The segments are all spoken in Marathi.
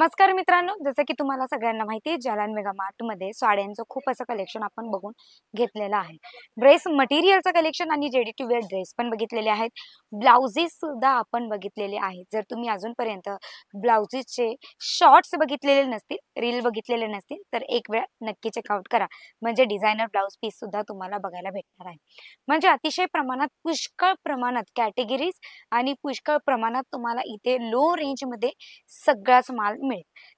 नमस्कार मित्रांनो, जसं की तुम्हाला सगळ्यांना माहिती आहे, जालान मेगा मार्टमध्ये साड्यांचं खूप असं कलेक्शन आपण बघून घेतलेलं आहे. ड्रेस मटेरियलचं कलेक्शन आणि रेडी टू वेअर ड्रेस पण बघितलेले आहेत. ब्लाउजेस सुद्धा आपण बघितलेले आहेत. जर तुम्ही अजूनपर्यंत ब्लाउजेसचे शॉर्ट्स बघितलेले नसतील, रील बघितलेले नसतील, तर एक वेळ नक्की चेकआउट करा. म्हणजे डिझायनर ब्लाउज पीस सुद्धा तुम्हाला बघायला भेटणार आहे. म्हणजे अतिशय प्रमाणात, पुष्कळ प्रमाणात कॅटेगरीज आणि पुष्कळ प्रमाणात तुम्हाला इथे लो रेंजमध्ये सगळाच माल मिळेल.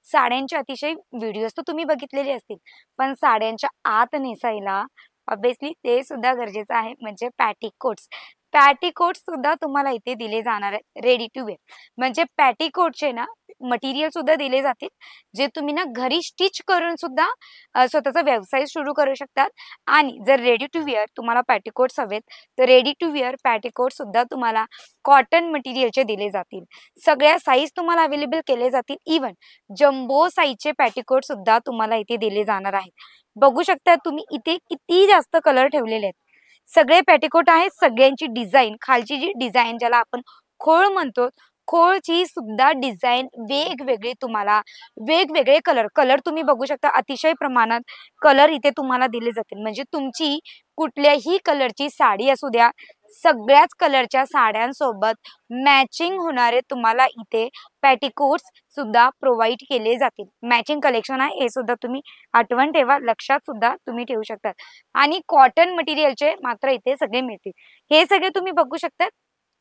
साड्यांचे अतिशय व्हिडिओज तर तुम्ही बघितलेले असतील, पण साड्यांच्या आत नेसायला ऑब्व्हियसली ते सुद्धा गरजेचं आहे, म्हणजे पॅटीकोट्स. पॅटीकोट्स सुद्धा तुम्हाला इथे दिले जाणार आहेत रेडी टू वेअर. म्हणजे पॅटीकोटचे ना मटेरियल सुद्धा दिले जातील, जे तुम्ही ना घरी स्टिच करून सुद्धा स्वतःचा व्यवसाय सुरू करू शकतात. आणि जर रेडी टू वेअर तुम्हाला पॅटीकोट्स हवेत, तर रेडी टू वेअर पॅटीकोट सुद्धा तुम्हाला कॉटन मटेरियलचे दिले जातील. सगळ्या साईज तुम्हाला अवेलेबल केले जातील. इवन जम्बो साईजचे पॅटीकोट सुद्धा तुम्हाला इथे दिले जाणार आहेत. बघू शकता तुम्ही इथे किती जास्त कलर ठेवलेले आहेत. सगळे पेटिकोट आहेत. सगळ्यांची डिझाईन, खालची जी डिझाईन ज्याला आपण खोळ म्हणतो, खोळची सुद्धा डिझाईन वेगवेगळी तुम्हाला, वेगवेगळे कलर कलर तुम्ही बघू शकता. अतिशय प्रमाणात कलर इथे तुम्हाला दिले जातील. म्हणजे तुमची कुठल्याही कलरची साडी असू द्या, सगळ्याच कलरच्या साड्यांसोबत मॅचिंग होणारे तुम्हाला इथे पेटिकोट्स सुद्धा प्रोव्हाइड केले जातील. मॅचिंग कलेक्शन आहे, हे सुद्धा तुम्ही आठवण ठेवा, लक्षात सुद्धा तुम्ही ठेवू शकतात. आणि कॉटन मटेरियलचे मात्र इथे सगळे मिळतील. हे सगळे तुम्ही बघू शकतात.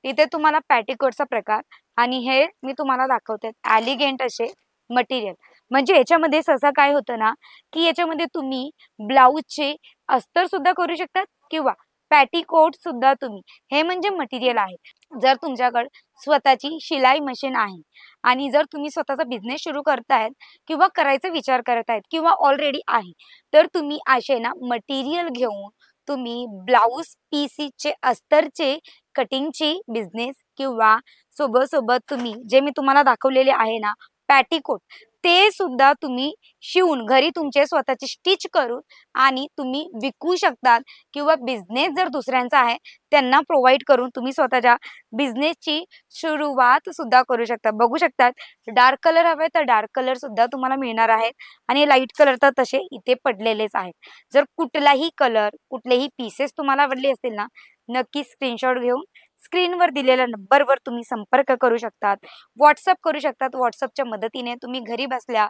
इथे तुम्हाला पॅटीकोटचा प्रकार आणि हे मी तुम्हाला दाखवते एलिगंट असे मटेरियल. म्हणजे याच्यामध्ये सहसा काय होतं ना, की याच्यामध्ये तुम्ही ब्लाऊजचे अस्तर सुद्धा करू शकतात किंवा पॅटीकोट सुद्धा तुम्ही, हे म्हणजे मटेरियल आहे. जर तुमच्याकडे स्वतःची शिलाई मशीन आहे आणि जर तुम्ही स्वतःचा बिझनेस सुरू करतायत किंवा करायचा विचार करत आहेत किंवा ऑलरेडी आहे, तर तुम्ही असे ना मटेरियल घेऊन तुम्ही ब्लाऊज पीसचे अस्तरचे कटिंगची बिझनेस किंवा सोबत सोबत तुम्ही जे मी तुम्हाला दाखवलेले आहे ना पॅटीकोट, ते सुद्धा तुम्ही शिवून घरी तुमचे स्वतःचे स्टिच करून आणि तुम्ही विकू शकतात. किंवा बिझनेस जर दुसऱ्यांचा आहे त्यांना प्रोव्हाइड करून तुम्ही स्वतःच्या बिझनेसची सुरुवात सुद्धा करू शकता. बघू शकतात, डार्क कलर हवे तर डार्क कलर सुद्धा तुम्हाला मिळणार आहेत आणि लाईट कलर तर तसे इथे पडलेलेच आहेत. जर कुठलाही कलर, कुठलेही पीसेस तुम्हाला आवडले असतील ना, नक्की स्क्रीनशॉट घेऊन स्क्रीनवर दिलेल्या नंबरवर तुम्ही संपर्क करू शकतात, व्हॉट्सअप करू शकतात. व्हॉट्सअपच्या मदतीने तुम्ही घरी बसल्या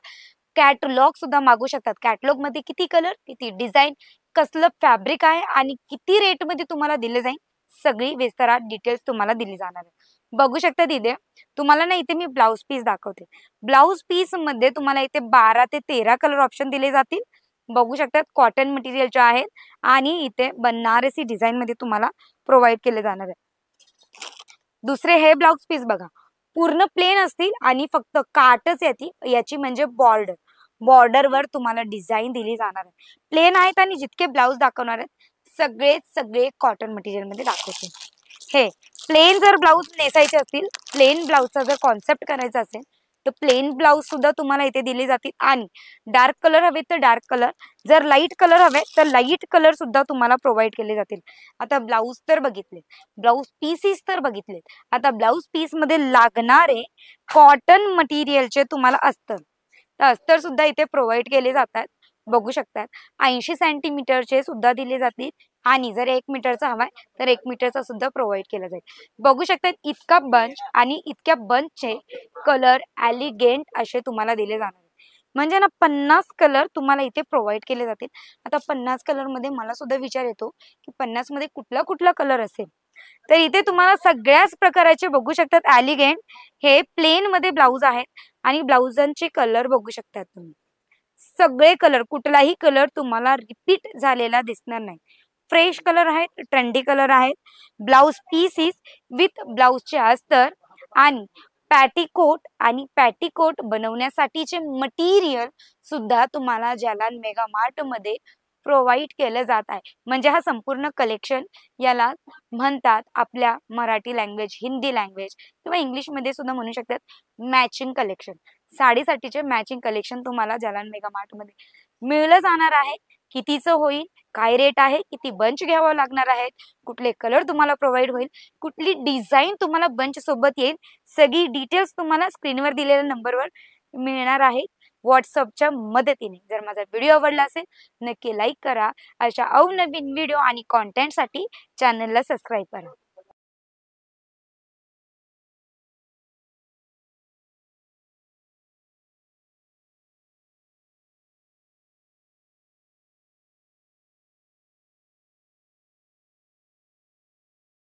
कॅटलॉग सुद्धा मागू शकतात. कॅटलॉग मध्ये किती कलर, किती डिझाईन, कसलं फॅब्रिक आहे आणि किती रेट मध्ये तुम्हाला दिले जाईल, सगळी विस्तारात डिटेल्स तुम्हाला दिली जाणार आहे. बघू शकता तिथे तुम्हाला ना, इथे मी ब्लाउज पीस दाखवते. ब्लाउज पीस मध्ये तुम्हाला इथे 12 ते 13 कलर ऑप्शन दिले जातील. बघू शकतात कॉटन मटेरियलचे आहेत आणि इथे बनारसी डिझाईन मध्ये तुम्हाला प्रोव्हाइड केले जाणार आहे. दुसरे हे ब्लाउज पीस बघा, पूर्ण प्लेन असतील आणि फक्त काटच याची म्हणजे बॉर्डर, बॉर्डरवर तुम्हाला डिझाईन दिली जाणार आहे. प्लेन आहेत आणि जितके ब्लाउज दाखवणार आहेत सगळे कॉटन मटेरियल मध्ये दाखवते. हे प्लेन जर ब्लाउज नेसायचे असतील, प्लेन ब्लाउजचा जर कॉन्सेप्ट करायचा असेल, तर प्लेन ब्लाउज सुद्धा तुम्हाला इथे दिले जातील. आणि डार्क कलर हवे तर डार्क कलर, जर लाईट कलर हवे तर लाईट कलर सुद्धा तुम्हाला प्रोव्हाइड केले जातील. आता ब्लाउज तर बघितले, ब्लाउज पीसेस तर बघितले, आता ब्लाउज पीस मध्ये लागणारे कॉटन मटेरियलचे तुम्हाला अस्तर, तर अस्तर सुद्धा इथे प्रोव्हाइड केले जातात. बघू शकतात 80 सेंटीमीटरचे सुद्धा दिले जातील आणि जर 1 मीटरचा हवाय तर 1 मीटरचा सुद्धा प्रोव्हाइड केला जाईल. बघू शकतात इतका बंच आणि इतक्या बंचचे कलर एलिगंट असे तुम्हाला दिले जाणार. म्हणजे ना 50 कलर तुम्हाला इथे प्रोव्हाइड केले जातील. आता 50 कलर मध्ये मला सुद्धा विचार येतो की 50 मध्ये कुठला कुठला कलर असेल, तर इथे तुम्हाला सगळ्याच प्रकाराचे बघू शकतात एलिगंट. हे प्लेन मध्ये ब्लाउज आहेत आणि ब्लाउजांचे कलर बघू शकतात तुम्ही. सगळे कलर, कुठलाही कलर तुम्हाला रिपीट झालेला दिसणार नाही. फ्रेश कलर आहेत, ट्रेंडी कलर आहेत. ब्लाउज पीसेस विथ ब्लाउजचे अस्तर आणि पॅटीकोट आणि पॅटीकोट बनवण्यासाठीचे मटेरियल सुद्धा तुम्हाला जालान मेगा मार्ट मध्ये प्रोव्हाइड केलं जात आहे. म्हणजे हा संपूर्ण कलेक्शन याला म्हणतात आपल्या मराठी लँग्वेज, हिंदी लँग्वेज किंवा इंग्लिश मध्ये सुद्धा म्हणू शकतात मॅचिंग कलेक्शन. साडीसाठीचे मॅचिंग कलेक्शन तुम्हाला जालान मेगा मार्ट मध्ये मिळलं जाणार आहे. कितीचं होईल, काय रेट आहे, किती बंच घ्यावं लागणार आहेत, कुठले कलर तुम्हाला प्रोव्हाइड होईल, कुठली डिझाईन तुम्हाला बंच सोबत येईल, सगळी डिटेल्स तुम्हाला स्क्रीनवर दिलेल्या नंबरवर मिळणार आहेत व्हॉट्सअपच्या मदतीने. जर माझा व्हिडिओ आवडला असेल नक्की लाईक करा. अशा अवनवीन व्हिडिओ आणि कॉन्टेंटसाठी चॅनलला सबस्क्राईब करा.